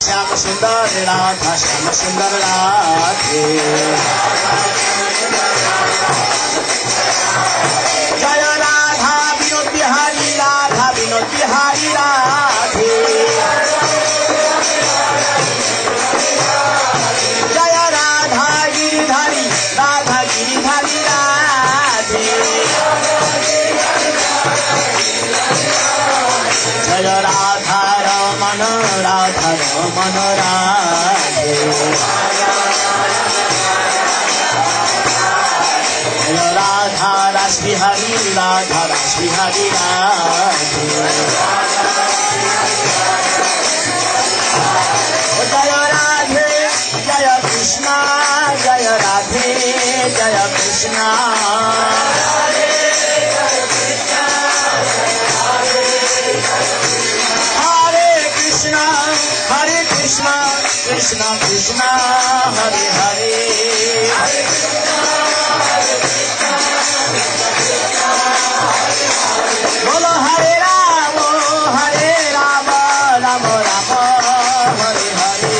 श्याम सुंदर राधा श्याम सुंदर राधे जय राधा विनोद बिहारी राधा विनोद बिहारी राधे जय राधा गिरिधारी राधे जय राधा रमन राधे जय राधा रासबिहारी राधे जय राधे जय कृष्णा जय राधे जय कृष्णा हरे कृष्णा कृष्णा कृष्णा हरे हरे बोलो हरे राम राम राम हरे हरे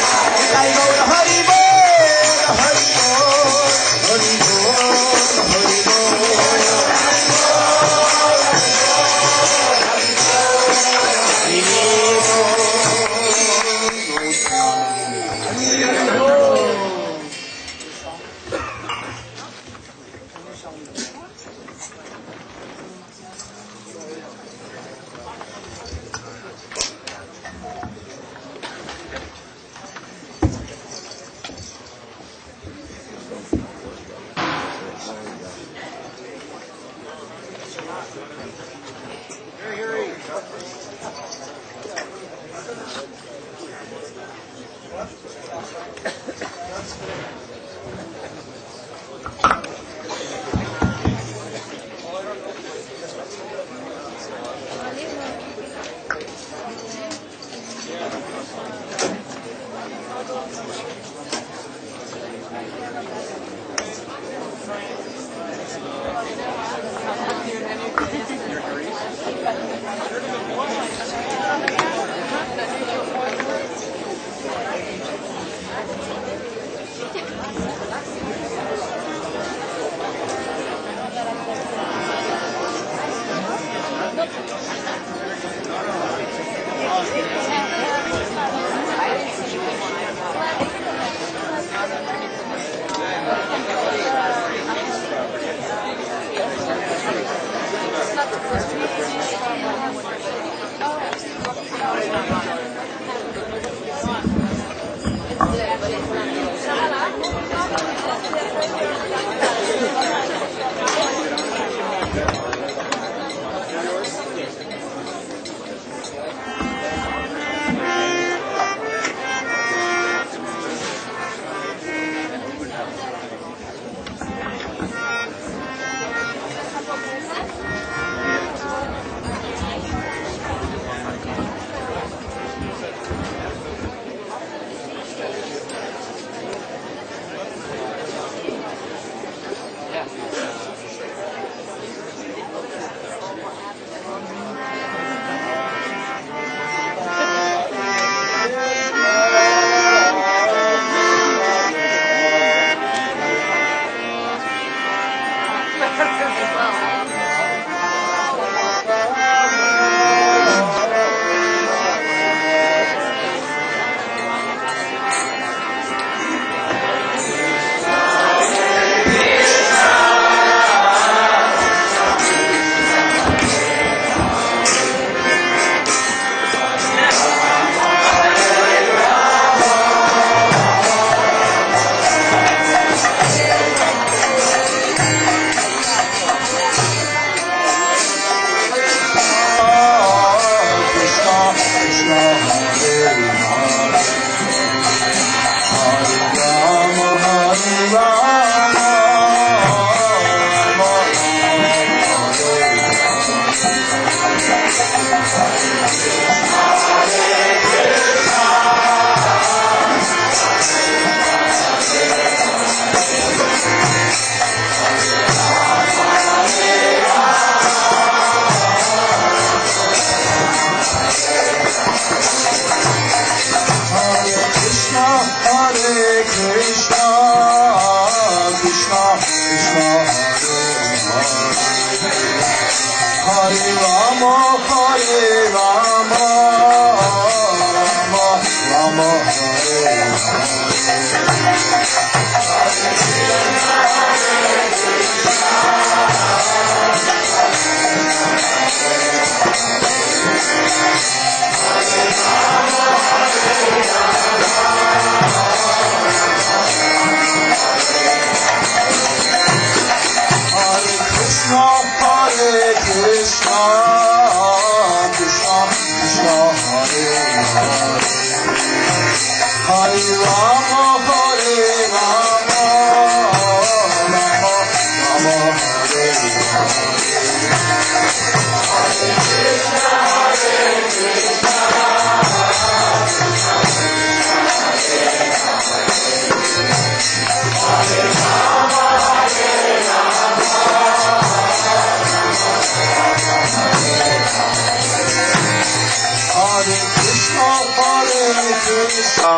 हरि बोल हरि बोल हरि बोल हरि बोल Hari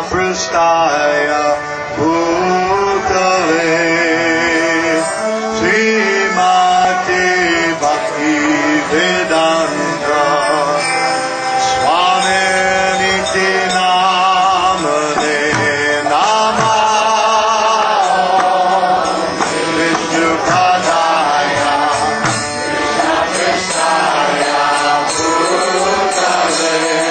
Prastaya Bhutale Srimati Bhakti Vedanta Swami Niti Namane Namah Vishnu Padaya Prastaya Bhutale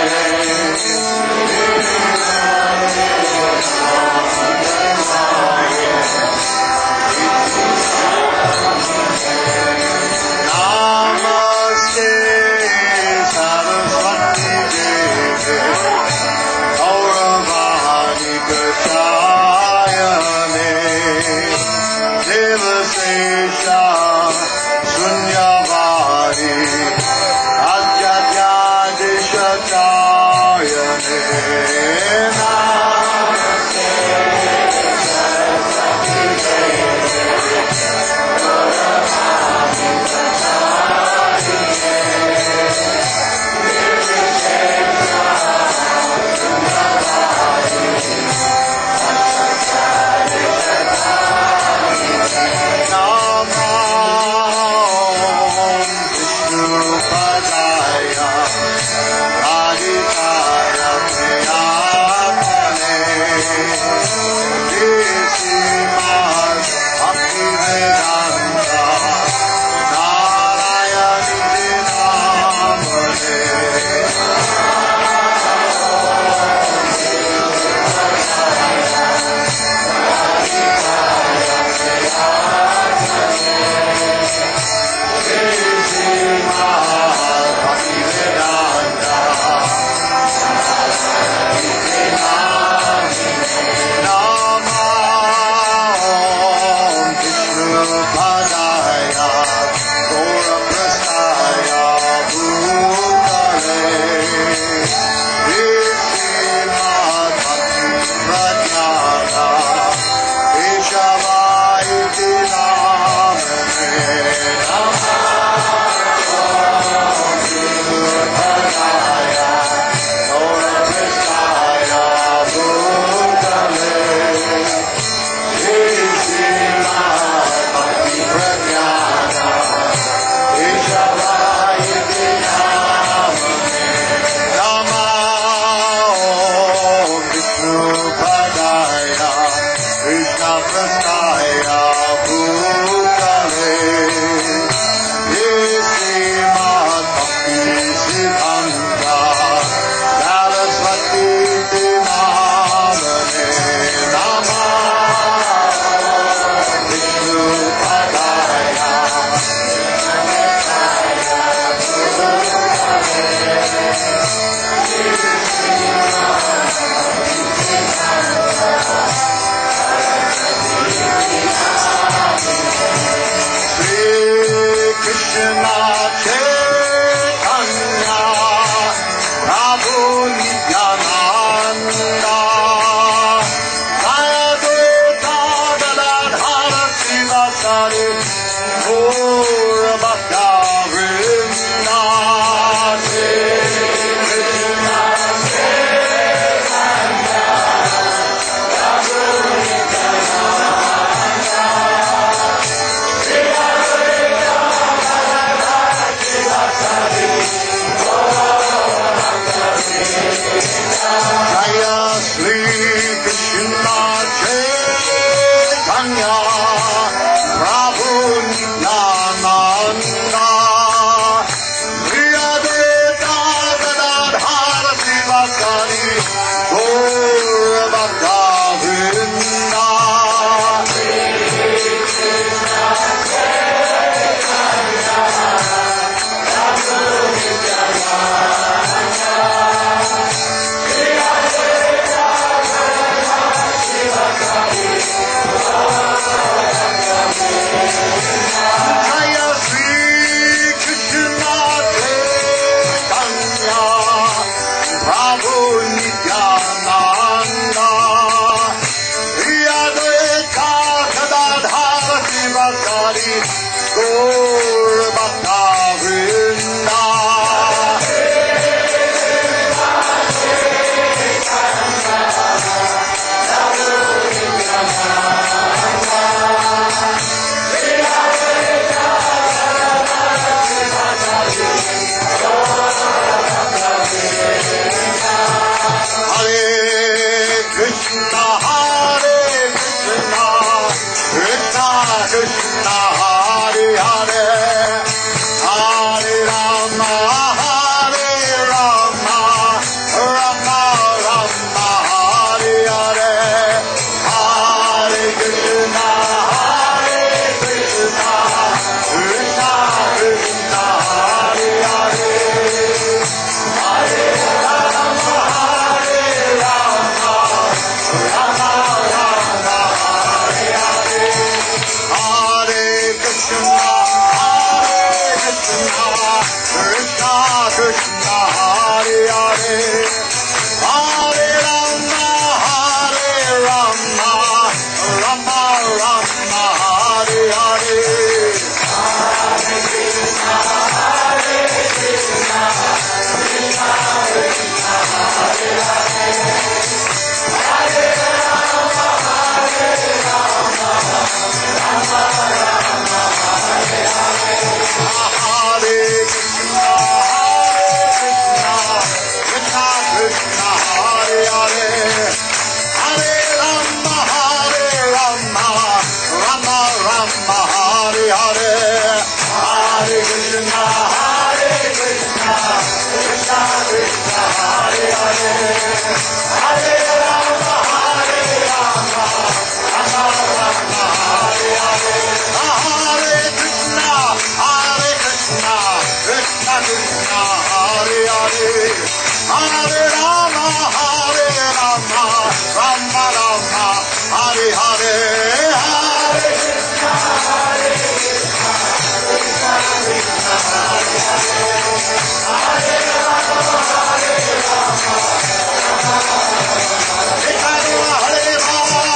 Krishna Krishna Hare Hare Hare Rama Rama Rama Rama Hare Hare Hare Krishna Krishna Krishna Hare Hare Hare Rama Rama Rama Rama Hare Hare Hare Krishna Krishna Krishna Hare Hare Hare Rama Rama Rama Hare Hare Hare Krishna Krishna Krishna Hare Hare Hare Rama Rama Rama Hare Hare Hare Krishna Krishna Krishna Hare Hare Hare Rama Rama Rama Hare Hare Hare Krishna Krishna Krishna Hare Hare Hare Rama Rama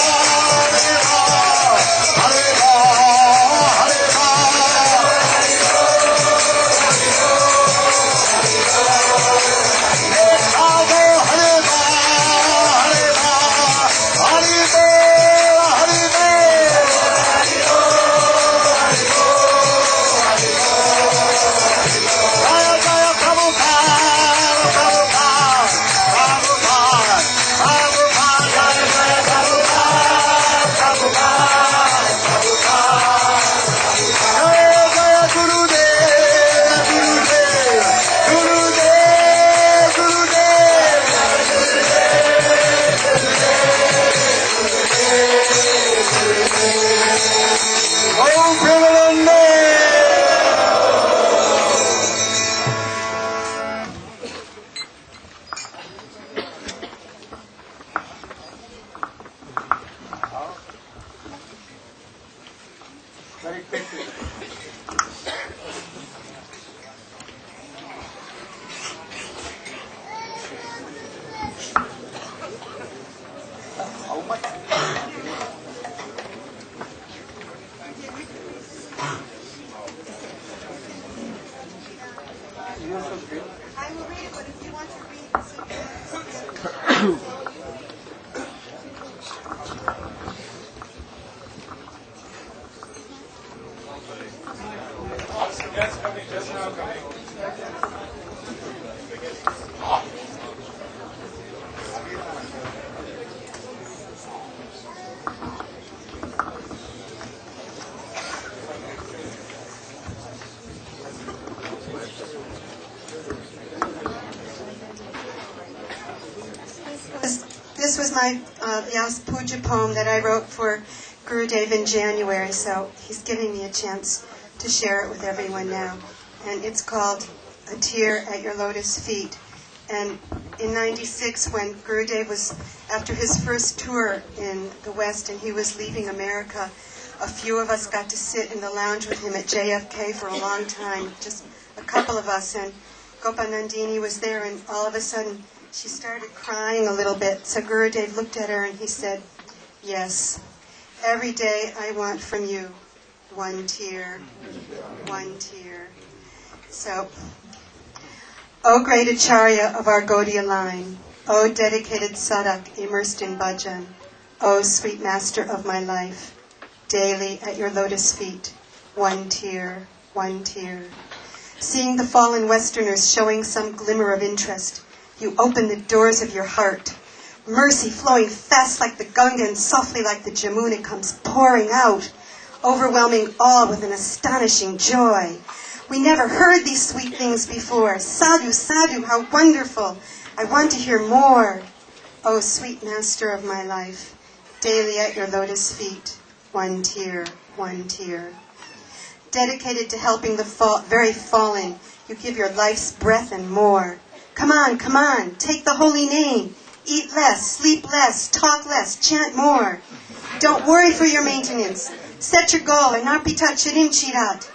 I will read it, but if you want to read This was my Vyas Puja poem that I wrote for Gurudeva in January, so he's giving me a chance to share it with everyone now. And it's called A Tear at Your Lotus Feet. And in '96, when Gurudev was, after his first tour in the West and he was leaving America, a few of us got to sit in the lounge with him at JFK for a long time, just a couple of us, and Gopanandini was there, and all of a sudden she started crying a little bit. So Gurudev looked at her and he said, "Yes, every day I want from you one tear, one tear." So, O great Acharya of our Gaudiya line, O dedicated sadhak immersed in bhajan, O sweet master of my life, daily at your lotus feet, one tear, one tear. Seeing the fallen Westerners showing some glimmer of interest, you open the doors of your heart. Mercy flowing fast like the Ganga and softly like the Jamuna comes pouring out, overwhelming all with an astonishing joy. We never heard these sweet things before. Sadhu, sadhu, how wonderful. I want to hear more. O sweet master of my life, daily at your lotus feet, one tear, one tear. Dedicated to helping the very fallen, you give your life's breath and more. Come on, take the holy name. Eat less, sleep less, talk less, chant more. Don't worry for your maintenance. Set your goal and not be touched in chirat.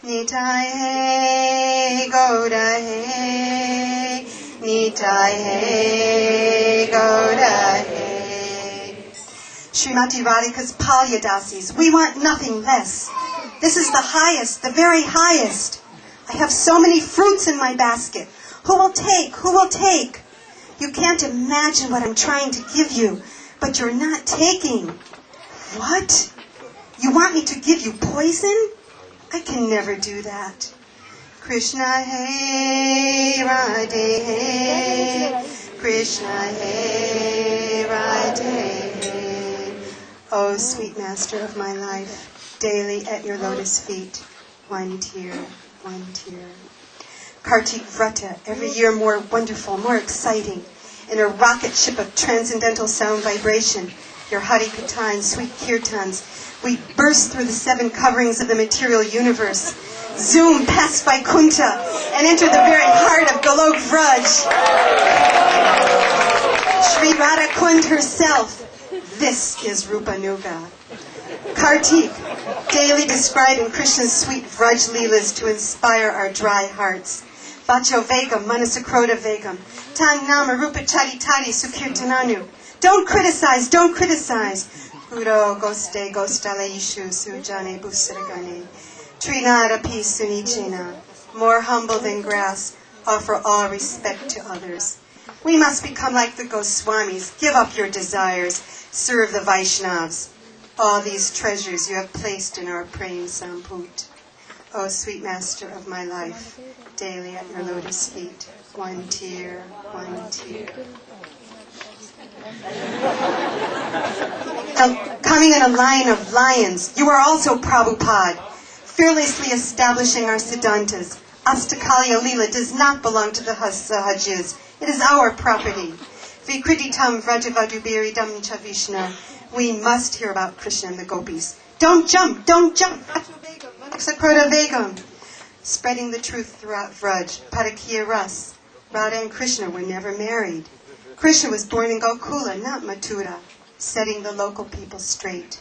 Nitai Hey Gouda Hey, Nitai Hey Gouda Hey. Srimati Radhika's Palyadasis, we want nothing less. This is the highest, the very highest. I have so many fruits in my basket. Who will take? Who will take? You can't imagine what I'm trying to give you, but you're not taking. What? You want me to give you poison? I can never do that. Krishna Hey Radhe Hey, Krishna Hey Radhe Hey. Oh, sweet master of my life, daily at your lotus feet, one tear, one tear. Kartik Vrata, every year more wonderful, more exciting. In a rocket ship of transcendental sound vibration, your Hari Katha and sweet kirtans, we burst through the 7 coverings of the material universe, zoom past Vaikuntha, and enter the very heart of Golok Vraj. Sri Radha Kund herself, this is Rupa Nuga. Kartik, daily describing Krishna's sweet Vraj Leelas to inspire our dry hearts. Vacho Vegam, Manasakroda Vegam, Tan Nama Rupa Charitari Sukirtananu. Don't criticize, don't criticize. Guru Goste Gostale Ishu Sujane Busaragane. Trinada Peace Sunichena. More humble than grass, offer all respect to others. We must become like the Goswamis. Give up your desires. Serve the Vaishnavas. All these treasures you have placed in our praying Samput. O sweet master of my life, daily at your lotus feet, one tear, one tear. Coming in a line of lions, you are also Prabhupada, fearlessly establishing our Siddhantas. Astakalya Leela does not belong to the Sahajis. It is our property. Vikriditam Vrajavadubiridam cha Vishnu. We must hear about Krishna and the gopis. Don't jump, don't jump. Sakroda Vegam. Spreading the truth throughout Vraj. Parakya Ras. Radha and Krishna were never married. Krishna was born in Gokula, not Mathura, setting the local people straight.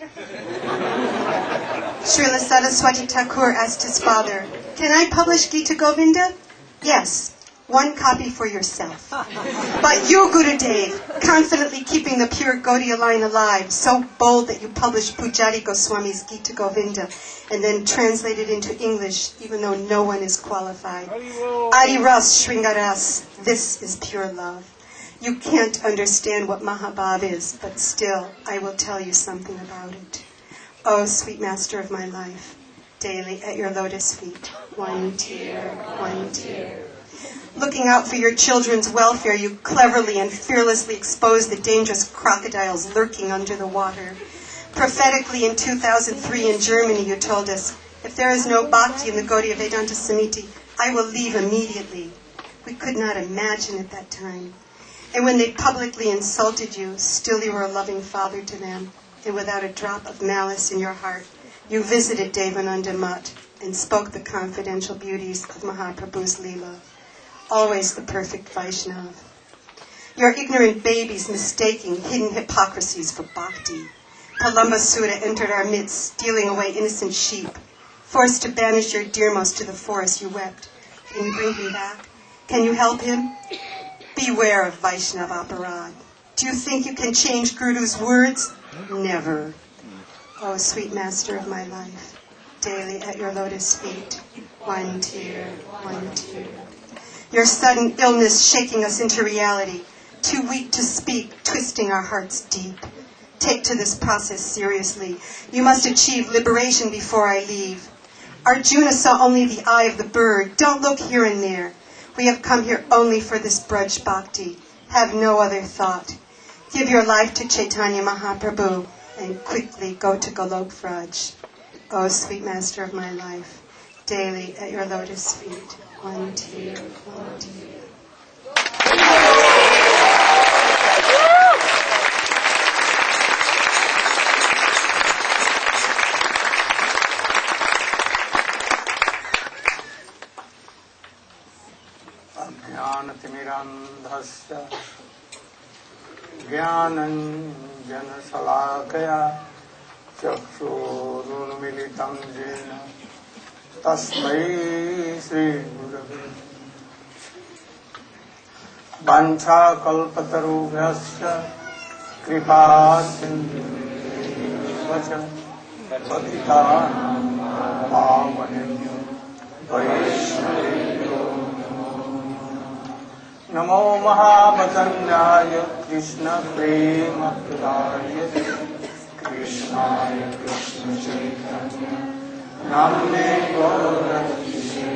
Srila Saraswati Thakur asked his father, "Can I publish Gita Govinda?" "Yes, one copy for yourself." "But you, Gurudev, confidently keeping the pure Gaudiya line alive, so bold that you published Pujari Goswami's Gita Govinda and then translate it into English, even though no one is qualified. Adiras Shringaras, this is pure love. You can't understand what Mahabhav is, but still, I will tell you something about it. Oh, sweet master of my life, daily at your lotus feet, one tear, one tear. Looking out for your children's welfare, you cleverly and fearlessly expose the dangerous crocodiles lurking under the water. Prophetically in 2003 in Germany, you told us, if there is no bhakti in the Gaudiya Vedanta Samiti, I will leave immediately. We could not imagine at that time. And when they publicly insulted you, still you were a loving father to them, and without a drop of malice in your heart, you visited Devananda Mutt and spoke the confidential beauties of Mahaprabhu's Leela. Always the perfect Vaishnav. Your ignorant babies mistaking hidden hypocrisies for bhakti. Palambasura entered our midst, stealing away innocent sheep. Forced to banish your dearmost to the forest, you wept. Can you bring him back? Can you help him? Beware of Vaishnav aparad. Do you think you can change Guru's words? Never. Oh, sweet master of my life, daily at your lotus feet, one tear, one tear. Your sudden illness shaking us into reality, too weak to speak, twisting our hearts deep. Take to this process seriously. You must achieve liberation before I leave. Arjuna saw only the eye of the bird. Don't look here and there. We have come here only for this Braj Bhakti. Have no other thought. Give your life to Chaitanya Mahaprabhu and quickly go to Golok Vraj. Oh, sweet master of my life, daily at your lotus feet, one tear, one tear. ज्ञानतिमिरान्धस्य ज्ञानञ्जनशलाकया चक्षुरुन्मिलितं येन तस्मै श्रीगुरवे वाञ्छा कल्पतरुभ्यश्च कृपा सिन्धुभ्यश्च पतितानां पावनेभ्यो वैष्णवेभ्यो नमो महावदन्याय कृष्णप्रेमप्रदाय कृष्णाय कृष्णचैतन्य नाम्ने गौरहरिये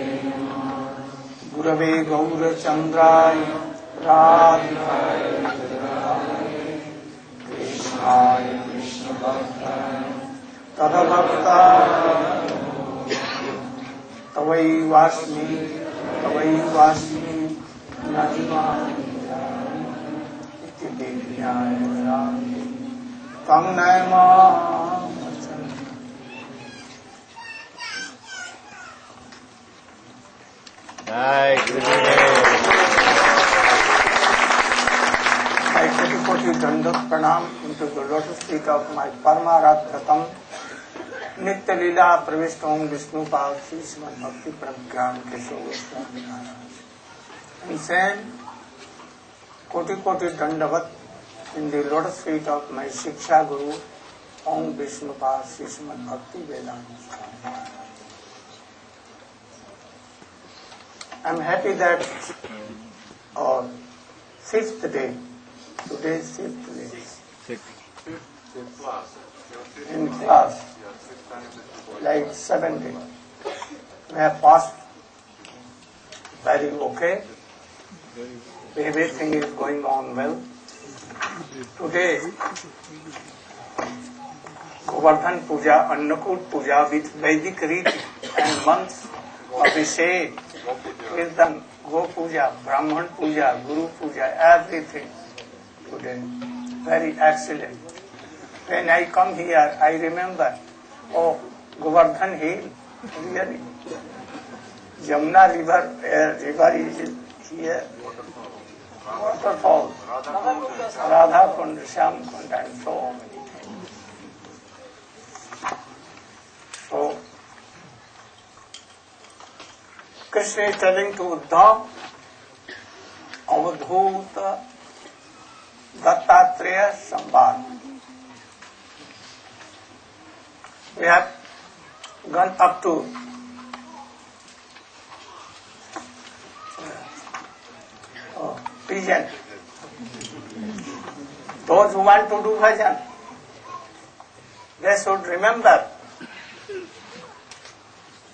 गुरवे गौरचन्द्राय राधिकाय कृष्णाय कृष्णभक्ताय तदभक्ताय तवैवास्मि इति दिव्याय रामे तं Namami. Jai Gurudev. I koti dandat pranam into the lotus feet of my Paramarathatam Nitya Leela Pravishtam Vishnu Pal Srimad Bhakti Pragyan Keshav Goswami Maharaj. And send koti dandavat in the lotus feet of my Shiksha Guru Om Vishnu Pal Srimad Bhakti Vedanta Swami Maharaj. I am happy that our fifth day, today is fifth day, in class, like 7 days. We have passed very okay. Everything is going on well. Today, Govardhan Puja, Annakut Puja with Vedic rite and months of Abhishek, Kirtan, Go Puja, Brahman Puja, Guru Puja, everything today. Very excellent. When I come here, I remember, oh, Govardhan Hill, really. Jamuna river is here. Waterfall, Radha Kund, Shyam Kund, and so many things. So, Krishna is telling to Uddhav, Avadhuta Dattatreya Sambhad. We have gone up to pigeon. Those who want to do bhajan, they should remember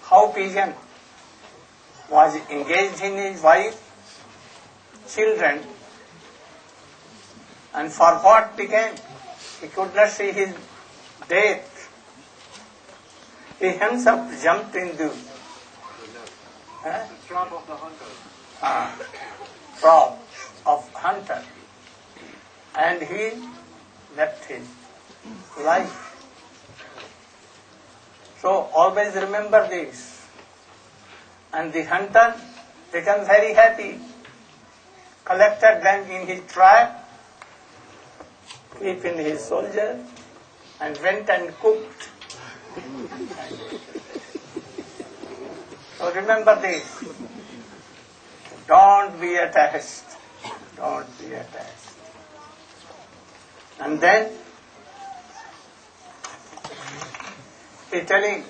how pigeon was engaged in his wife, children, and for what became? He could not see his death. He himself jumped into Trap of the hunter. Trap of hunter, and he left his life. So always remember this. And the hunter became very happy, collected them in his trap, keep in his soldier, and went and cooked. So remember this. Don't be attached. Don't be attached. And then he telling,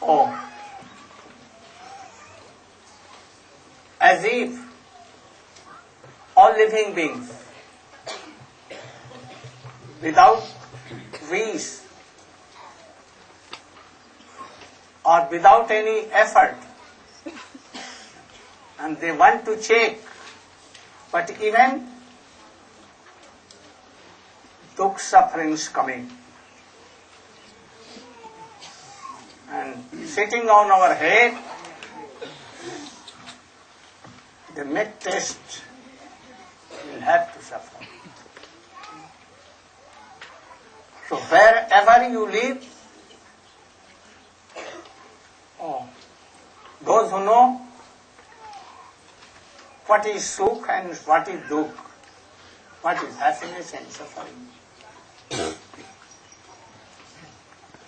oh, as if all living beings without wish or without any effort, and they want to check, but even dukh sufferings coming and sitting on our head, the mid test will have to suffer. So wherever you live, those who know what is sukh and what is dukh, what is happiness and suffering,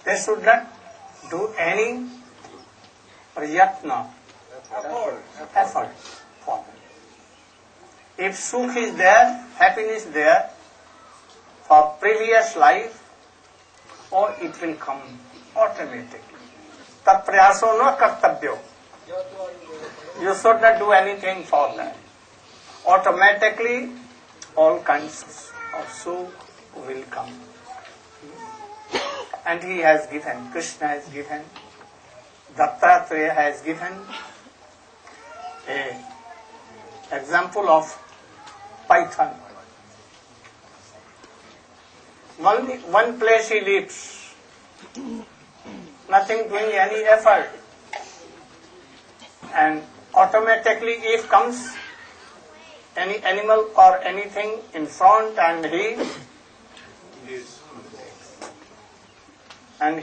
they should not do any prayatna effort form. If sukh is there, happiness there, for previous life, or it will come automatically. Tat prayaso na kartabyo. You should not do anything for that. Automatically, all kinds of sukh will come. And he has given, Krishna has given, Dattatreya has given an example of python. One place he lives, nothing doing any effort, and automatically if comes any animal or anything in front and he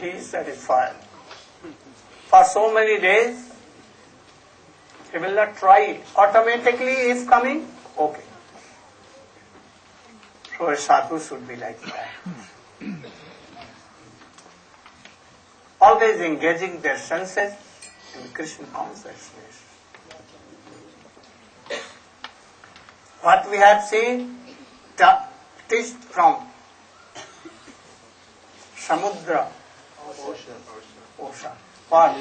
is satisfied. For so many days, he will not try. Automatically if coming, okay. So a sadhu should be like that. Always engaging their senses in Krishna consciousness. What we have seen, teached from Samudra, ocean. What?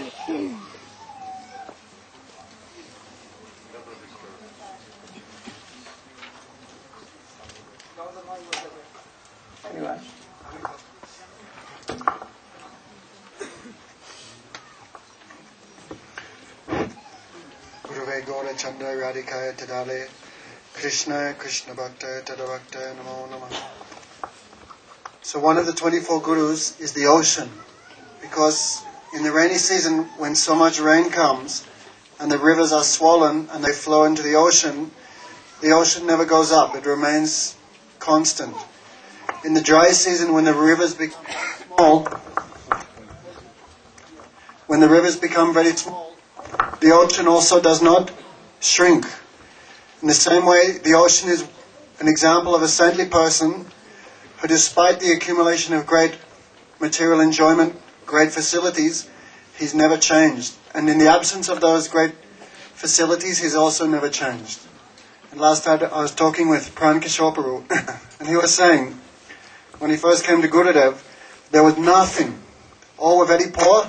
Anyone? Guruve Gaura Chanda Radhikaya Tadale Krishna Krishna Bhakta Tadavakta Namo Namaha. So one of the 24 gurus is the ocean, because in the rainy season when so much rain comes and the rivers are swollen and they flow into the ocean never goes up, it remains constant. In the dry season when the rivers become small, very small, the ocean also does not shrink. In the same way, the ocean is an example of a saintly person who, despite the accumulation of great material enjoyment, great facilities, he's never changed. And in the absence of those great facilities, he's also never changed. And last night I was talking with Pran Kishore Prabhu, and he was saying, when he first came to Gurudev, there was nothing. All were very poor,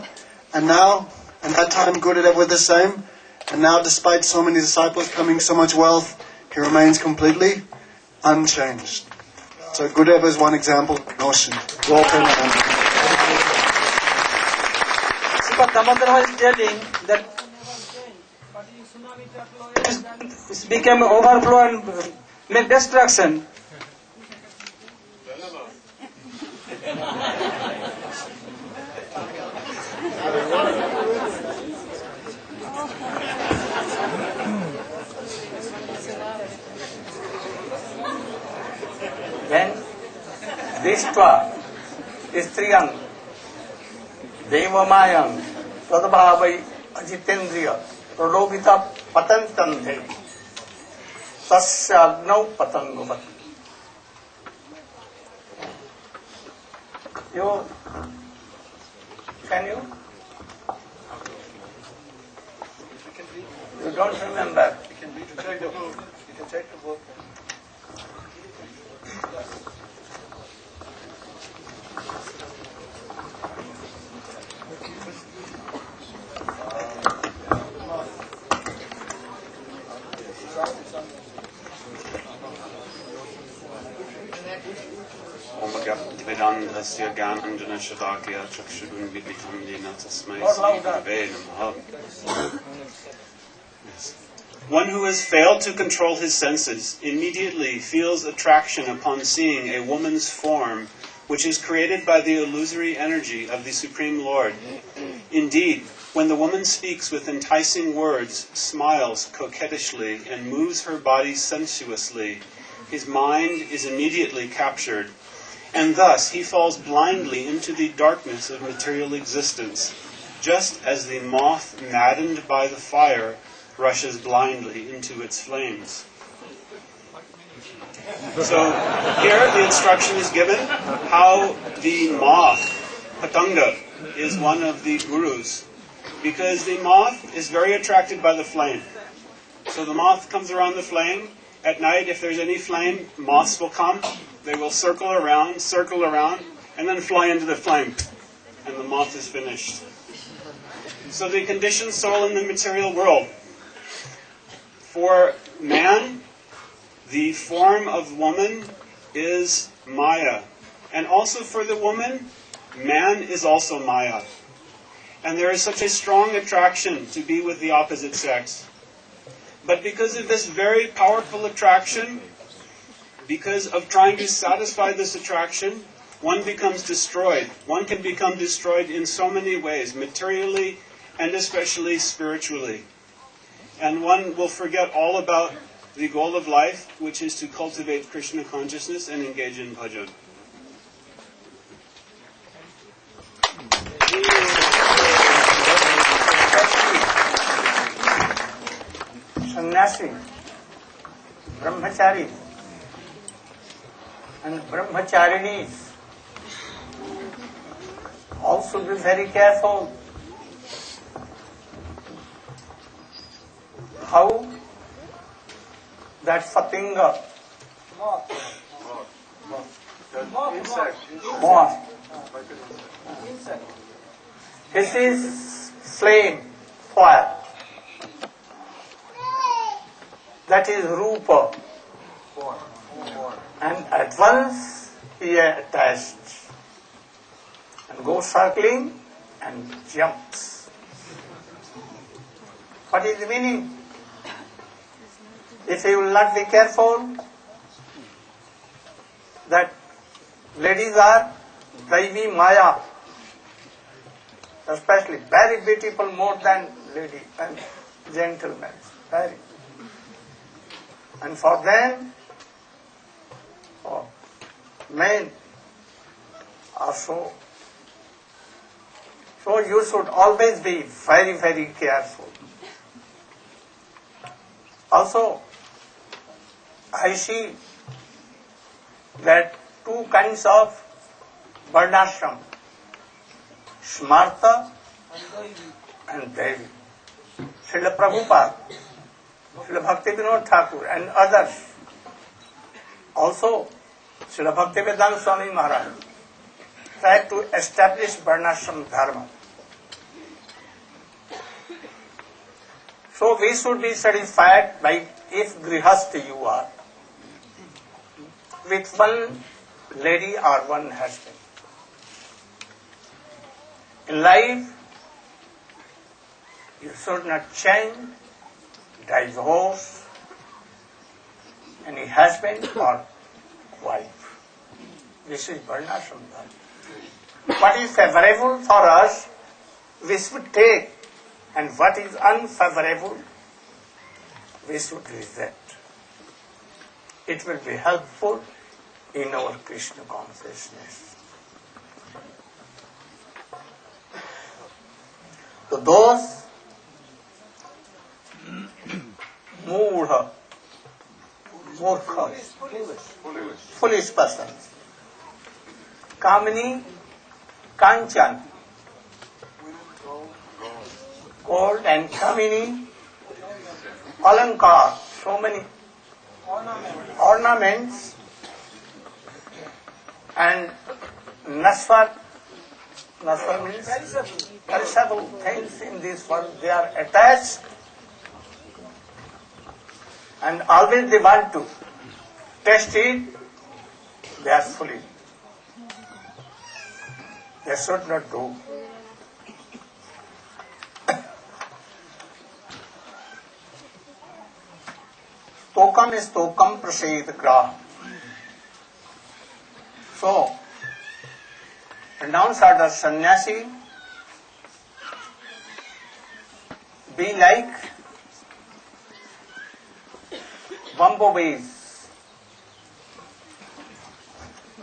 and now, at that time, Gurudev was the same, and now, despite so many disciples coming, so much wealth, he remains completely unchanged. So Gurudev is one example of an ocean. Srila Damodar was telling that it became overflow and make destruction. Then Dishva Istriyam Devamayam Tadbhavai Ajitendriya Pralobita Patantante Tasya Agnau Patangavat. Can you? You don't remember? You can take the book. You can take the book. Vedantasya Gyananjana Shatakya Chakshurunviditam Yena Tasmai Sri Gurave Namaha. One who has failed to control his senses immediately feels attraction upon seeing a woman's form, which is created by the illusory energy of the Supreme Lord. Indeed, when the woman speaks with enticing words, smiles coquettishly, and moves her body sensuously, his mind is immediately captured, and thus he falls blindly into the darkness of material existence, just as the moth maddened by the fire rushes blindly into its flames. So here the instruction is given how the moth, Patanga, is one of the gurus Because the moth is very attracted by the flame. So the moth comes around the flame. At night, if there's any flame, moths will come. They will circle around, and then fly into the flame. And the moth is finished. So the conditioned soul in the material world. For man, the form of woman is Maya. And also for the woman, man is also Maya. And there is such a strong attraction to be with the opposite sex. But because of this very powerful attraction, because of trying to satisfy this attraction, one becomes destroyed. One can become destroyed in so many ways, materially and especially spiritually. And one will forget all about the goal of life, which is to cultivate Krishna consciousness and engage in bhajan. Sannyasi, brahmachari, and brahmacharinis all should be very careful how that fatinga, moth, this is flame, fire. That is Rupa. And at once he is attached and goes circling and jumps. What is the meaning? If you will not be careful, that ladies are Daivi Maya, especially very beautiful more than lady and gentlemen, very. And for them, men are so. So you should always be very, very careful. Also, I see that two kinds of varnashram, Smarta and Devi. Srila Prabhupada, Srila Bhakti Vinod Thakur and others. Also, Srila Bhakti Swami Maharaja tried to establish varnashram dharma. So we should be satisfied by if grihastha you are, with one lady or one husband. In life, you should not change, divorce any husband or wife. This is varnashram dharma. What is favorable for us, we should take, and what is unfavorable, we should reject. It will be helpful in our Krishna consciousness. So those mudha, murkhas, foolish persons, kamini, kanchan, gold and kamini, alankar, so many ornaments, and naswar means perishable things in this world. They are attached and always they want to test it. They are foolish. They should not do. Tokam is tokam prased grah. So, renounced order sannyasi, be like bumblebees.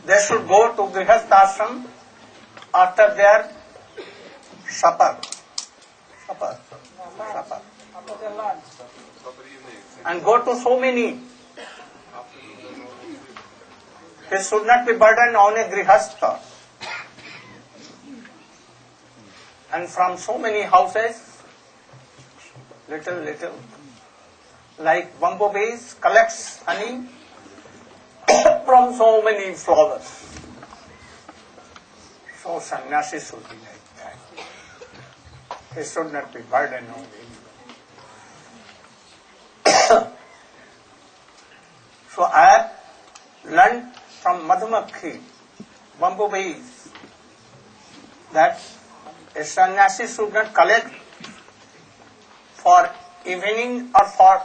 They should go to grihasthashram after their supper. And go to so many. They should not be burdened on a grihastha. And from so many houses, little, like bumblebees collects honey from so many flowers. So sannyasis should be like that. They should not be burdened on it. So I have learned from Madhumakhi, bumblebees, that a sannyasi should not collect for evening or for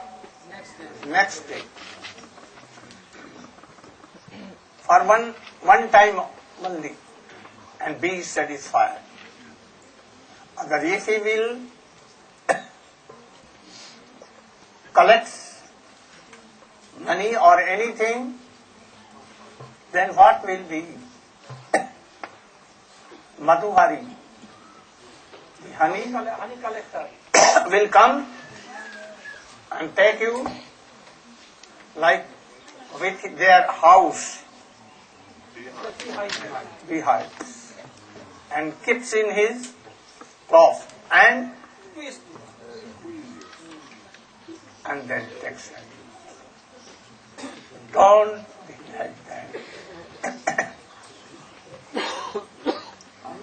next day. For one time only, and be satisfied. Agar if he will collect money or anything, then what will be? Madhuhari, the honey collector, will come and take you like with their house behind, and keeps in his cloth and then takes it. Don't be like that.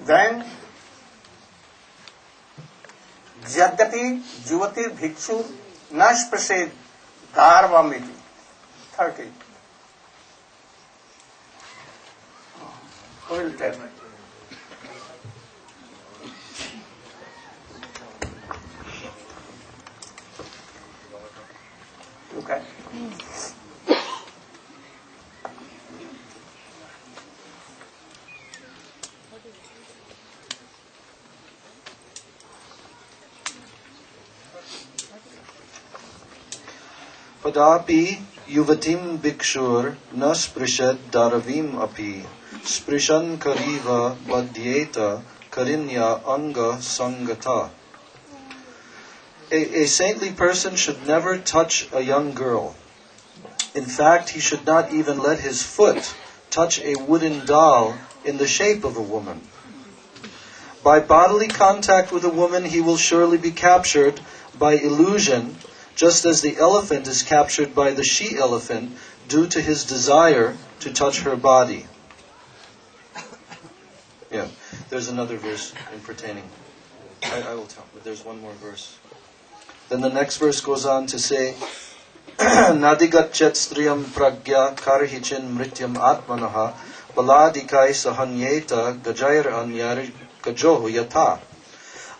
Then Jagati Juvatir Bhikshu Nash Prased Dharvamiti 30. Who will tell me? Okay. Padapi yuvatim bhikshur na sprished daravim api sprishan kariva badhyeta karinya anga sangata. A saintly person should never touch a young girl. In fact, he should not even let his foot touch a wooden doll in the shape of a woman. By bodily contact with a woman, he will surely be captured by illusion, just as the elephant is captured by the she-elephant due to his desire to touch her body. Yeah, there's another verse in pertaining. I will tell, but there's one more verse. Then the next verse goes on to say, Nadigachet striyam pragya karhichin mrityam atmanaha baladikai sahanyeta gajair anyar gajohu yata.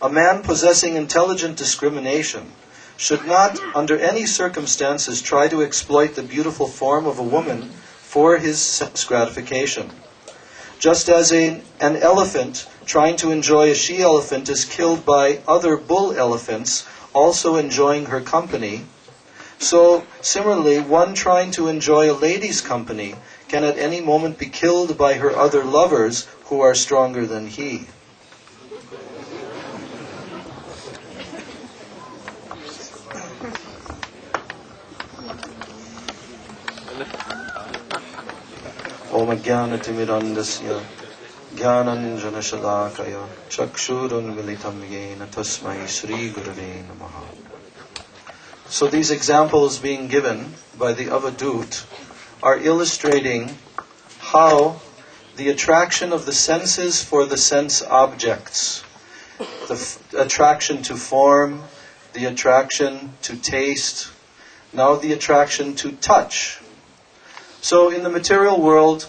A man possessing intelligent discrimination should not, under any circumstances, try to exploit the beautiful form of a woman for his sense gratification. Just as an elephant trying to enjoy a she-elephant is killed by other bull elephants also enjoying her company, so similarly, one trying to enjoy a lady's company can at any moment be killed by her other lovers who are stronger than he. Om Jnanatimidandasya Jnananjanashalakaya Chakshurun Militam Yena Tasmai Sri Gurave Namaha. So these examples being given by the Avadut are illustrating how the attraction of the senses for the sense objects, the attraction to form, the attraction to taste, now the attraction to touch. So in the material world,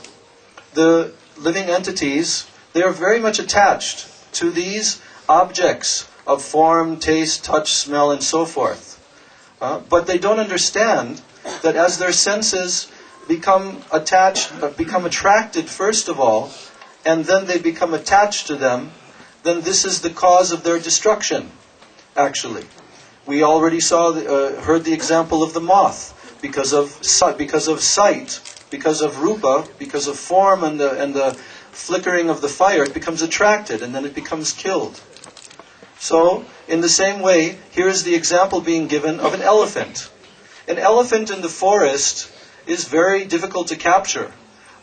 the living entities, they are very much attached to these objects of form, taste, touch, smell, and so forth. But they don't understand that as their senses become attracted first of all, and then they become attached to them, then this is the cause of their destruction, actually. We already heard the example of the moth. Because of sight, because of rupa, because of form and the flickering of the fire, it becomes attracted and then it becomes killed. So, in the same way, here is the example being given of an elephant. An elephant in the forest is very difficult to capture,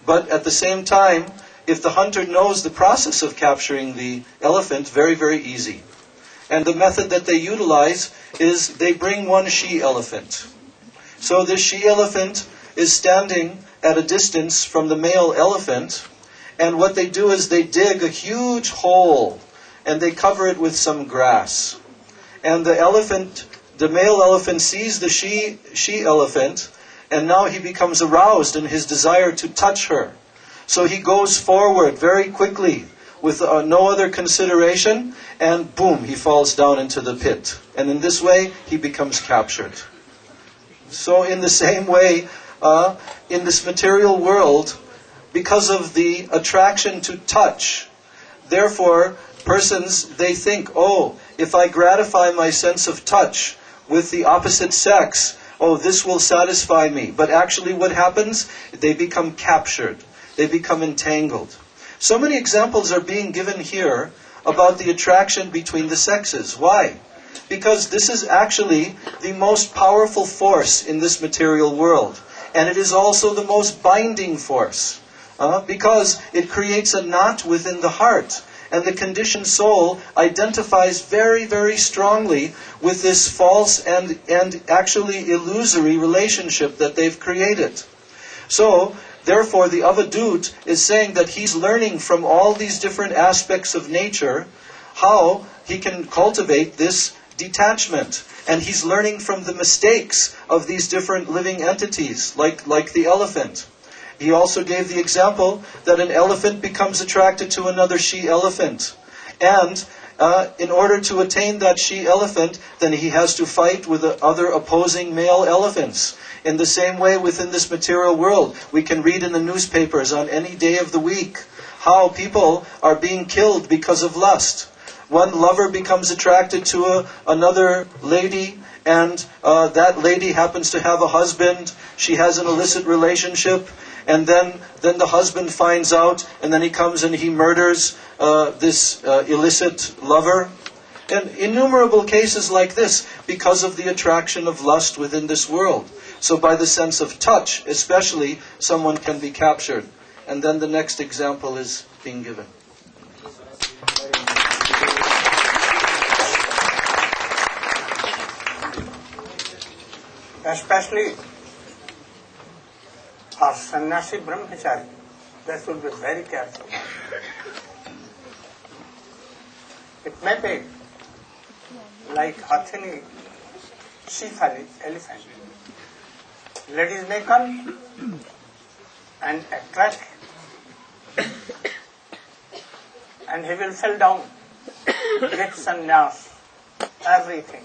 but at the same time, if the hunter knows the process of capturing the elephant, very, very easy. And the method that they utilize is they bring one she-elephant. So this she-elephant is standing at a distance from the male elephant, and what they do is they dig a huge hole and they cover it with some grass. And the male elephant sees the she-elephant, and now he becomes aroused in his desire to touch her. So he goes forward very quickly with no other consideration, and boom, he falls down into the pit. And in this way, he becomes captured. So in the same way, in this material world, because of the attraction to touch, therefore, persons, they think, oh, if I gratify my sense of touch with the opposite sex, oh, this will satisfy me. But actually what happens? They become captured. They become entangled. So many examples are being given here about the attraction between the sexes. Why? Because this is actually the most powerful force in this material world. And it is also the most binding force. Because it creates a knot within the heart. And the conditioned soul identifies very, very strongly with this false and actually illusory relationship that they've created. So, therefore, the avadut is saying that he's learning from all these different aspects of nature how he can cultivate this detachment. And he's learning from the mistakes of these different living entities, like the elephant. He also gave the example that an elephant becomes attracted to another she-elephant. And in order to attain that she-elephant, then he has to fight with the other opposing male elephants. In the same way, within this material world, we can read in the newspapers on any day of the week how people are being killed because of lust. One lover becomes attracted to another lady, and that lady happens to have a husband. She has an illicit relationship. And then the husband finds out, and then he comes and he murders this illicit lover. And innumerable cases like this because of the attraction of lust within this world. So by the sense of touch, especially, someone can be captured. And then the next example is being given. Especially our sannyasi brahmachari, they should be very careful. It may be like Hathini, Shifali, elephant. Ladies may come and attract him, and he will fall down, get sannyas, everything.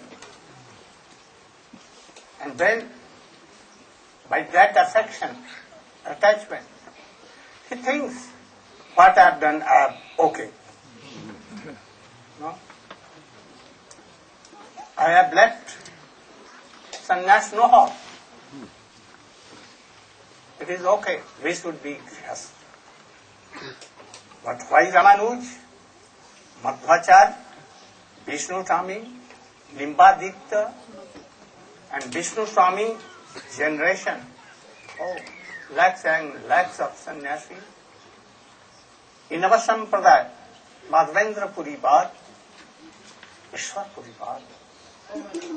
And then, by that affection, attachment, he thinks, what I have done, I am okay. No? I have left sannyas no harm. It is okay, we should be just. But why Ramanuj, Madhvacharya, Vishnu Swami, Limbadikta, and Vishnu Swami generation, lakhs and lakhs of sannyasis. In our sampradaya, Madhavendra Puri Bad, Ishwar Puri Bad,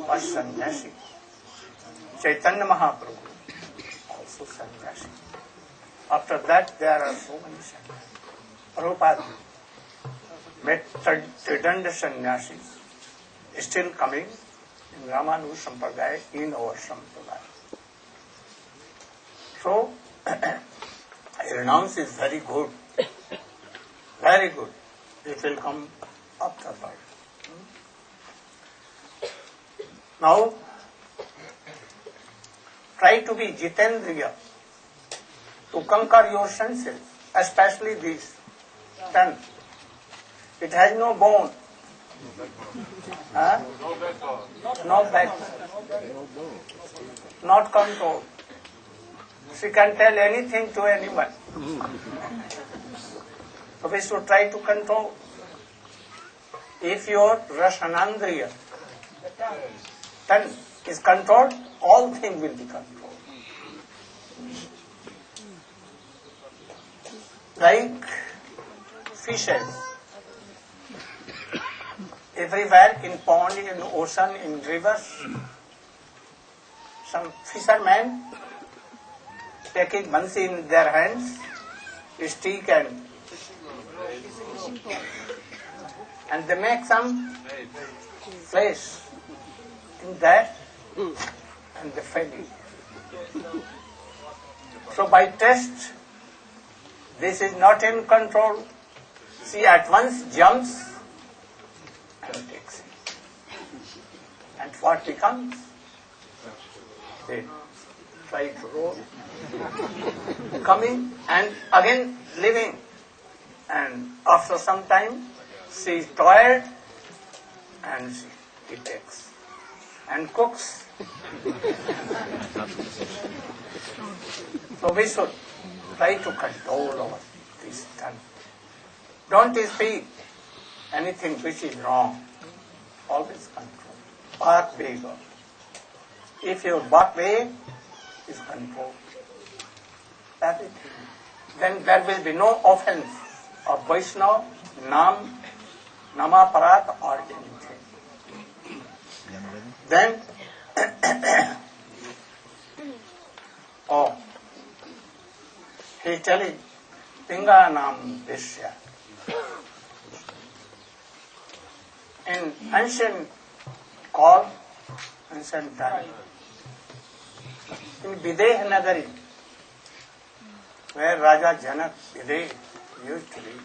was sannyasi. Chaitanya Mahaprabhu, also sannyasi. After that, there are so many sannyasis. Prabhupada met Tridanda sannyasis, still coming in Ramanuja Sampradaya, in our Sampradaya. So, renounce is very good. Very good. It will come afterward. Now, try to be Jitendriya, to conquer your senses, especially these 10. It has no bone. Huh? No backbone. Not control. She can tell anything to anyone. So we should try to control. If your Rasanandriya, 10, is controlled, all things will be controlled. Like fishes. Everywhere, in pond, in ocean, in rivers, some fishermen taking bansi in their hands, stick and they make some place in that and they fail it. So by test, this is not in control. She at once jumps and takes it. And what becomes? They try to roll, coming and again leaving. And after some time, she is tired and she takes and cooks. So we should try to control over this tongue. Don't speak anything which is wrong. Always control. Baat bega. If your baat beg is controlled, that is, then there will be no offense of Vaishnava, Namaparat or anything. Then, he is telling, Pinga Nam Vishya. In ancient time, in Videha Nagari, where Raja Janak Videha used to live,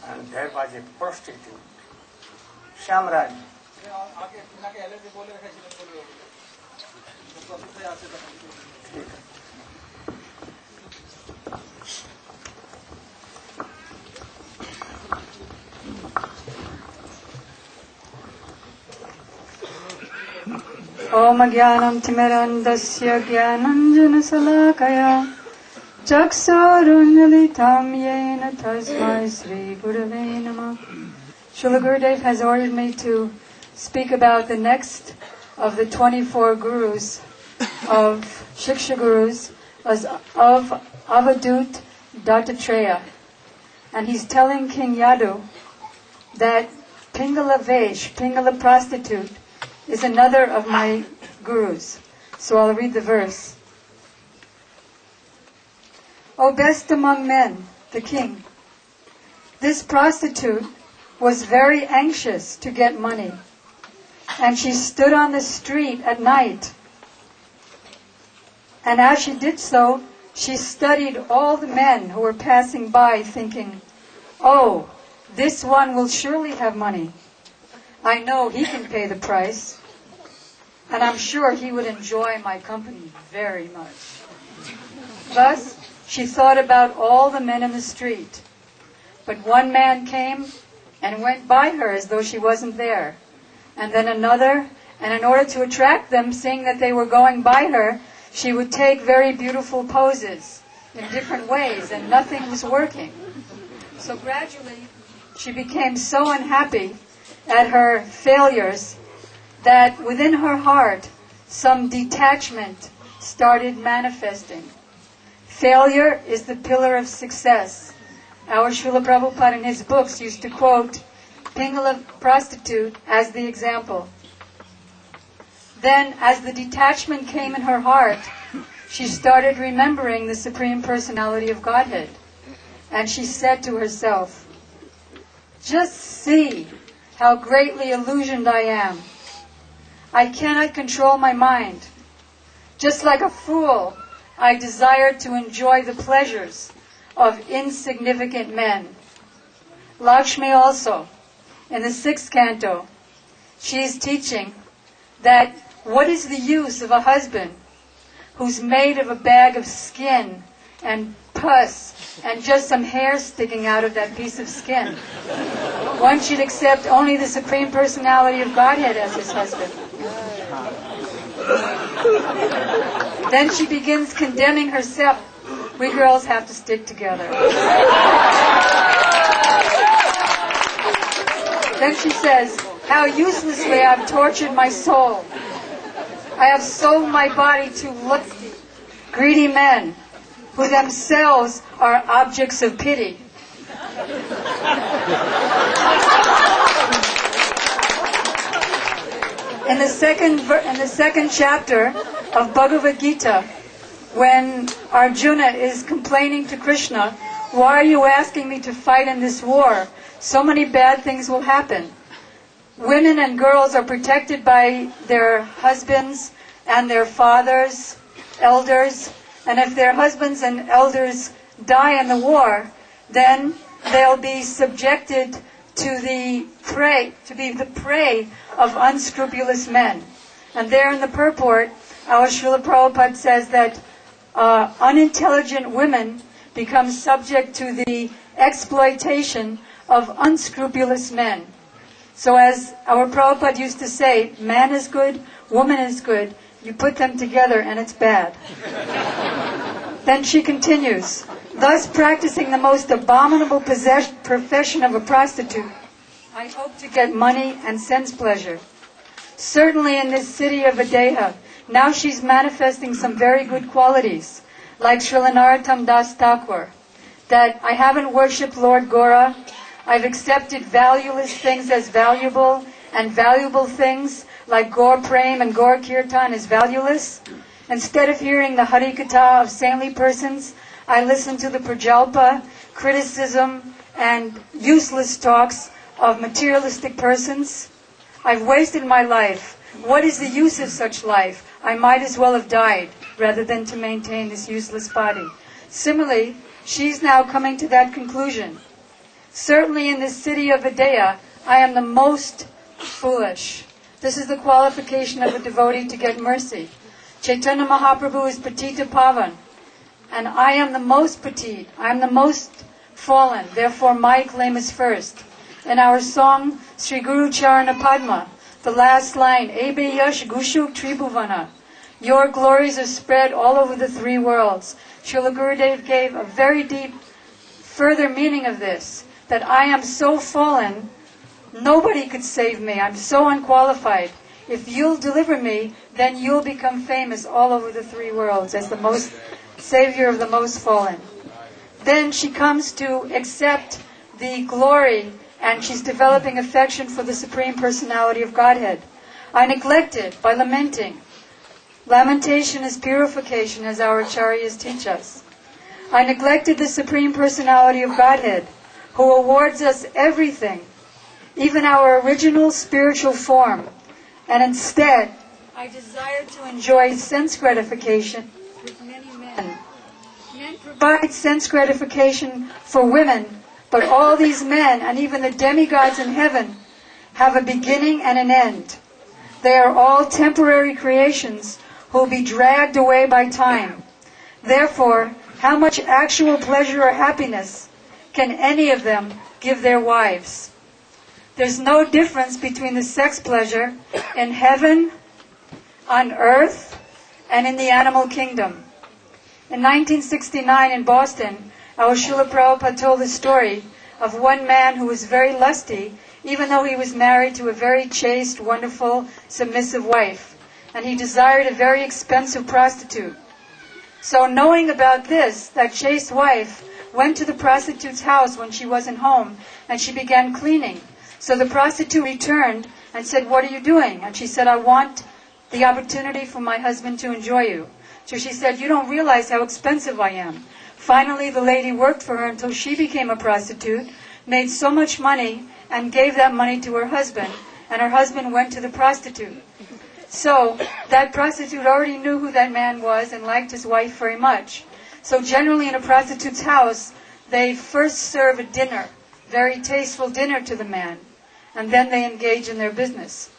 and there was a prostitute, Shamraj. Om Jnanam Timirandasya Jnananjana Salakaya Chakshurunmilitam Yena Tasmai Sri Gurave Namah. Srila Gurudeva has ordered me to speak about the next of the 24 gurus of Shiksha gurus of Avadut Dattatreya. And he's telling King Yadu that Pingala Vesh, Pingala prostitute, is another of my gurus. So I'll read the verse. O best among men, the king, this prostitute was very anxious to get money, and she stood on the street at night. And as she did so, she studied all the men who were passing by, thinking, "Oh, this one will surely have money. I know he can pay the price, and I'm sure he would enjoy my company very much." Thus, she thought about all the men in the street. But one man came and went by her as though she wasn't there, and then another, and in order to attract them, seeing that they were going by her, she would take very beautiful poses in different ways, and nothing was working. So gradually, she became so unhappy at her failures that within her heart some detachment started manifesting. Failure is the pillar of success. Our Srila Prabhupada in his books used to quote Pingala prostitute as the example. Then, as the detachment came in her heart, she started remembering the Supreme Personality of Godhead. And she said to herself, "Just see how greatly illusioned I am. I cannot control my mind. Just like a fool, I desire to enjoy the pleasures of insignificant men." Lakshmi also, in the 6th canto, she is teaching that what is the use of a husband who's made of a bag of skin and pus and just some hair sticking out of that piece of skin? One should accept only the Supreme Personality of Godhead as his husband. Then she begins condemning herself. We girls have to stick together. Then she says, "How uselessly I've tortured my soul. I have sold my body to lusty, greedy men who themselves are objects of pity. In the second chapter of Bhagavad Gita, when Arjuna is complaining to Krishna, "Why are you asking me to fight in this war? So many bad things will happen." Women and girls are protected by their husbands and their fathers, elders, and if their husbands and elders die in the war, then they'll be subjected to be the prey of unscrupulous men. And there in the purport, our Srila Prabhupada says that unintelligent women become subject to the exploitation of unscrupulous men. So as our Prabhupada used to say, man is good, woman is good, you put them together and it's bad. Then she continues, thus practicing the most abominable profession of a prostitute, I hope to get money and sense pleasure. Certainly in this city of Videha, now she's manifesting some very good qualities, like Srila Narottam Das Thakur, that I haven't worshipped Lord Gora, I've accepted valueless things as valuable, and valuable things like Gaur Prem and Gaur Kirtan is valueless. Instead of hearing the Harikatha of saintly persons, I listen to the Prajalpa, criticism, and useless talks of materialistic persons. I've wasted my life. What is the use of such life? I might as well have died rather than to maintain this useless body. Similarly, she's now coming to that conclusion. Certainly in this city of Videha, I am the most foolish. This is the qualification of a devotee to get mercy. Chaitanya Mahaprabhu is Patita Pavan, and I am the most petite, I am the most fallen, therefore my claim is first. In our song, Sri Guru Charana Padma, the last line, Ebe Yash Gushuk Tribhuvana, your glories are spread all over the three worlds. Srila Gurudeva gave a very deep, further meaning of this, that I am so fallen, nobody could save me, I'm so unqualified. If you'll deliver me, then you'll become famous all over the three worlds as the most savior of the most fallen. Then she comes to accept the glory and she's developing affection for the Supreme Personality of Godhead. I neglected by lamenting. Lamentation is purification, as our acharyas teach us. I neglected the Supreme Personality of Godhead, who awards us everything, even our original spiritual form. And instead, I desired to enjoy sense gratification with many men. Men provide sense gratification for women, but all these men, and even the demigods in heaven, have a beginning and an end. They are all temporary creations who will be dragged away by time. Therefore, how much actual pleasure or happiness can any of them give their wives? There's no difference between the sex pleasure in heaven, on earth, and in the animal kingdom. In 1969 in Boston, our Srila Prabhupada told the story of one man who was very lusty, even though he was married to a very chaste, wonderful, submissive wife. And he desired a very expensive prostitute. So knowing about this, that chaste wife went to the prostitute's house when she wasn't home, and she began cleaning. So the prostitute returned and said, "What are you doing?" And she said, "I want the opportunity for my husband to enjoy you." So she said, "You don't realize how expensive I am." Finally, the lady worked for her until she became a prostitute, made so much money, and gave that money to her husband, and her husband went to the prostitute. So that prostitute already knew who that man was and liked his wife very much. So generally in a prostitute's house, they first serve a dinner, very tasteful dinner to the man, and then they engage in their business.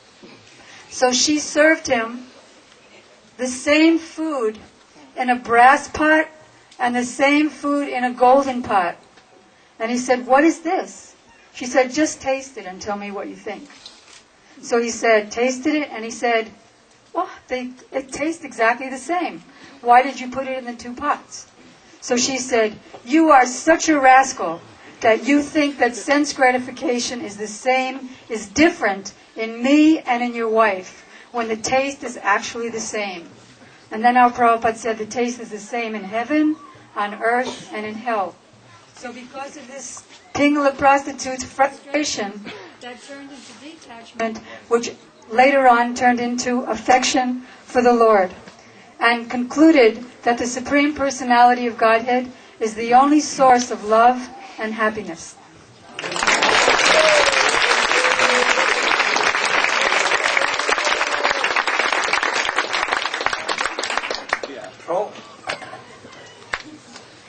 So she served him the same food in a brass pot and the same food in a golden pot. And he said, "What is this?" She said, "Just taste it and tell me what you think." So he said, tasted it, and he said, "Well, it tastes exactly the same. Why did you put it in the two pots?" So she said, "You are such a rascal that you think that sense gratification is the same, is different in me and in your wife, when the taste is actually the same." And then our Prabhupada said the taste is the same in heaven, on earth, and in hell. So because of this Pingala prostitute's frustration, that turned into detachment, which later on turned into affection for the Lord, and concluded that the Supreme Personality of Godhead is the only source of love and happiness. So,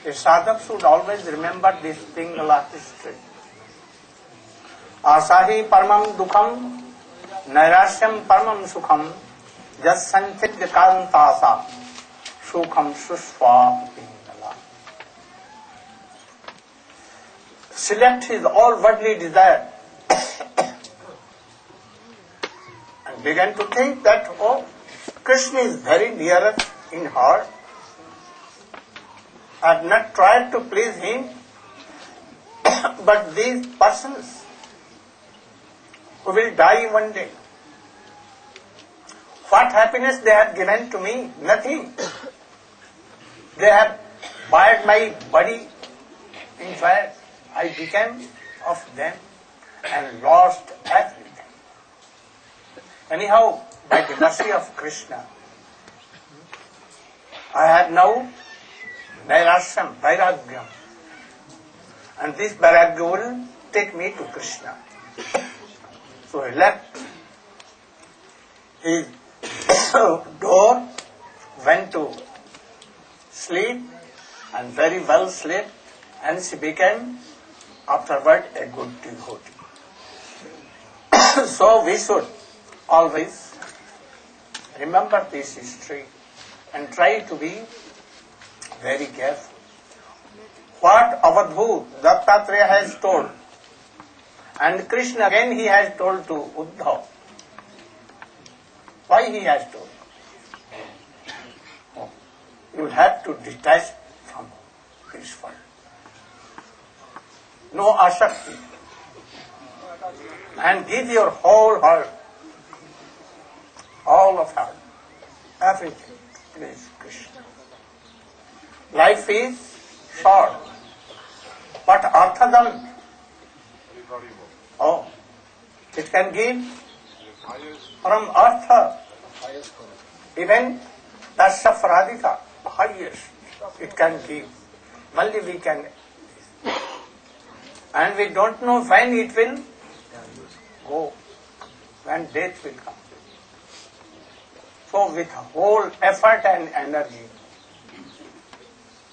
a sadhak should always remember this Pingala history. Asahi paramam dukham, nairasyam paramam sukham, jas sanchidya kantasa, sukham susva Pingala. Select his all worldly desire and began to think that, oh, Krishna is very near us in heart. I have not tried to please him, but these persons who will die one day, what happiness they have given to me? Nothing. They have bought my body. In fact, I became of them and lost everything. Anyhow, by the mercy of Krishna, I have now Nairasam, Vairagyam. And this Vairagya will take me to Krishna. So he left his door, went to sleep, and very well slept, and she became afterward a good devotee. So we should always remember this history and try to be very careful. What Avadhut Dattatreya has told, and Krishna again he has told to Uddhav. Why he has told? Oh, you will have to detach from this world. No asakti. And give your whole heart, all of heart, everything to Krishna. Life is short, but arthadam, oh, it can give from artha, even dasya highest, it can give. Only we can, and we don't know when it will go, when death will come. So with whole effort and energy,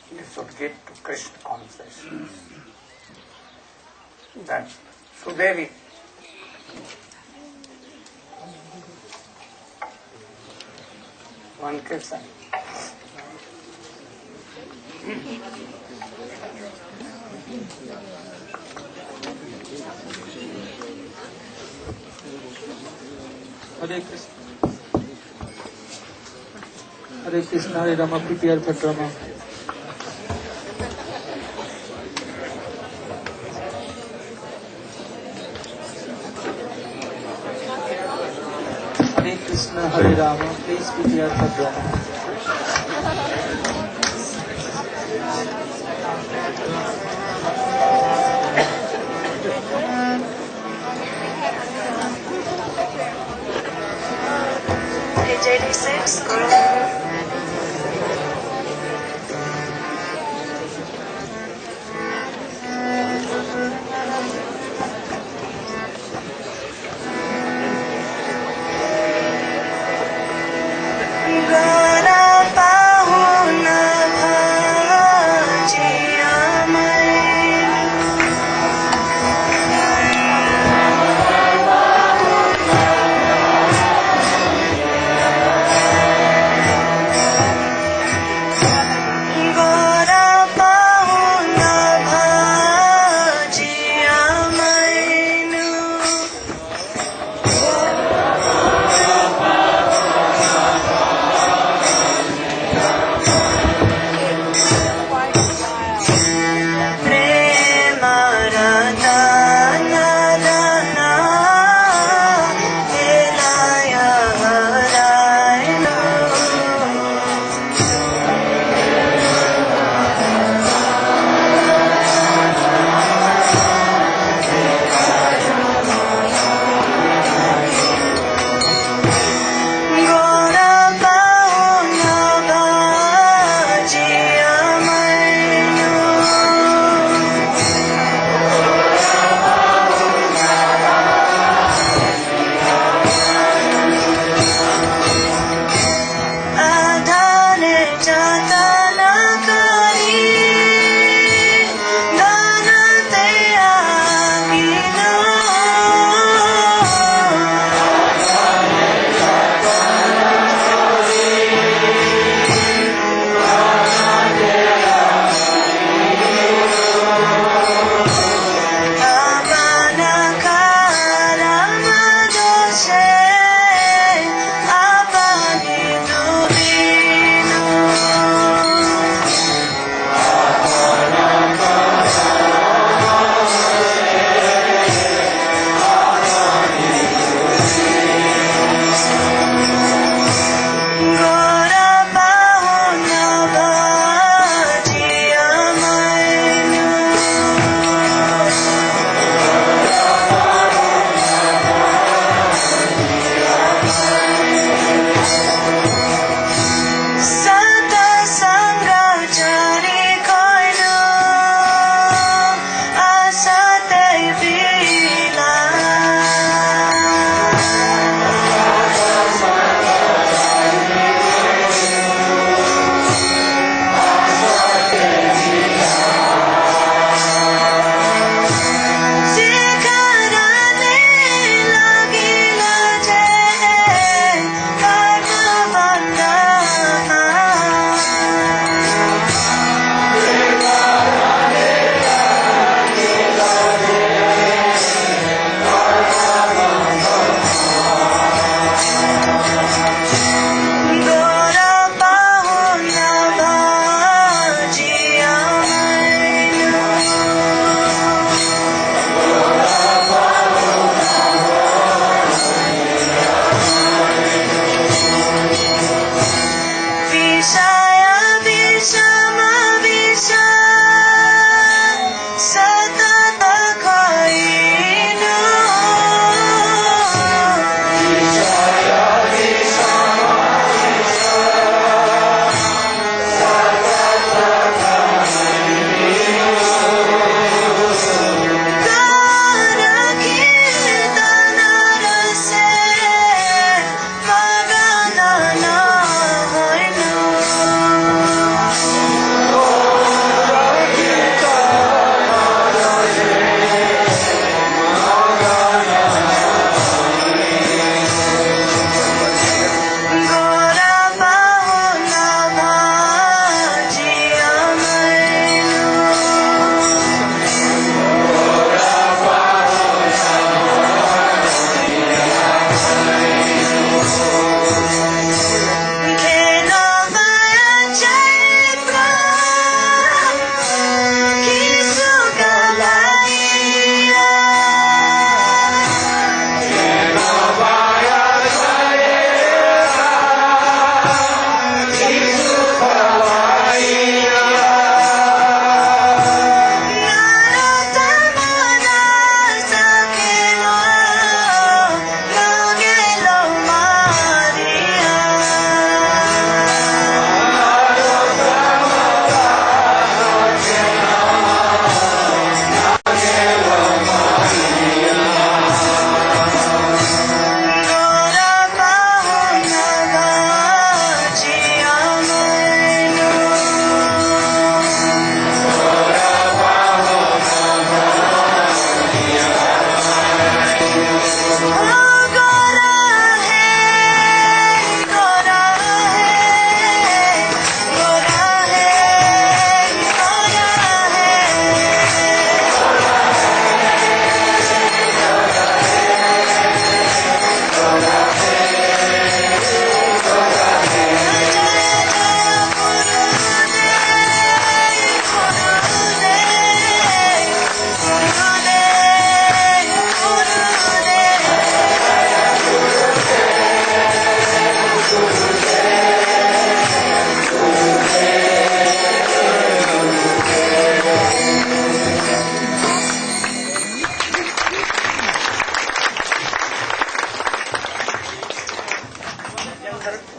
you should give to Krishna consciousness. That Sudevi, one Kirtan. Hare Krishna. Hare Krishna, Hare Rama, prepare for drama. Hare Krishna, Hare Rama, please prepare for drama. Page 86.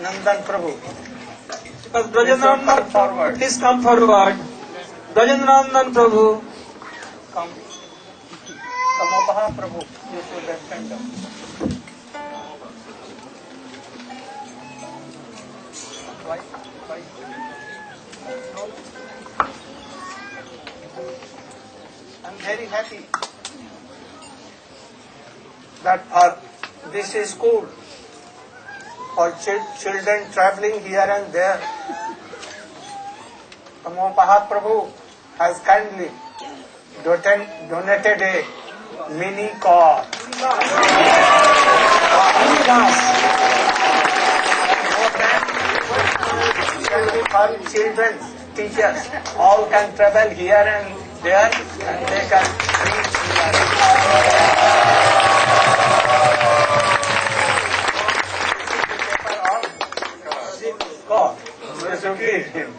Nandan Prabhu. Brajanandan, forward. please come forward. Brajanandan Prabhu. Come. Kamapaha Prabhu. You should stand up. Right. I'm very happy that this is school for children traveling here and there. Kamapaha Prabhu has kindly donated a mini car. For children, teachers, all can travel here and there, and they can reach here. God, we should leave him.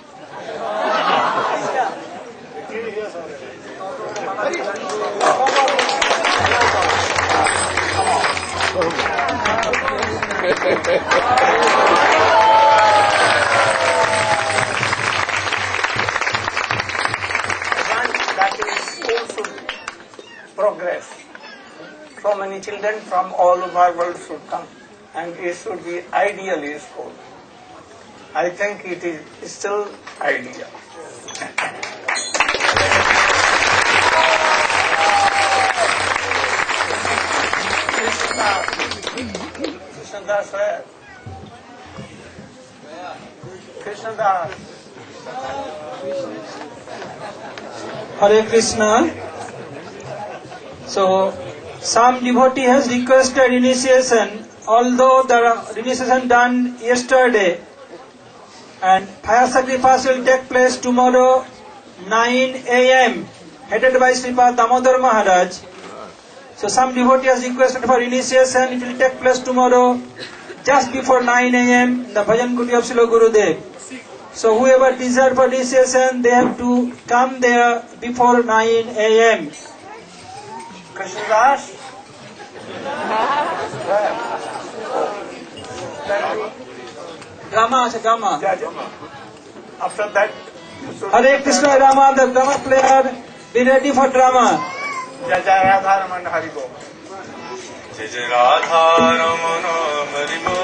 That is also progress. So many children from all over the world should come, and it should be ideally school. I think it is still ideal. Krishnadas, where? Krishnadas. Hare Krishna. So, some devotee has requested initiation, although the initiation done yesterday, and fire sacrifice will take place tomorrow 9 a.m. headed by Srila Damodar Maharaj. So some devotee has requested for initiation. It will take place tomorrow just before 9 a.m. in the Bhajan Kuti of Srila Gurudeva. So whoever desires for initiation, they have to come there before 9 a.m. Krishnadas? Drama, drama. After that, Hare Krishna Rama, the drama player, be ready for drama. Jai Jai Radha Raman Hari Bol. Jai Jai Radha Raman Hari Bol.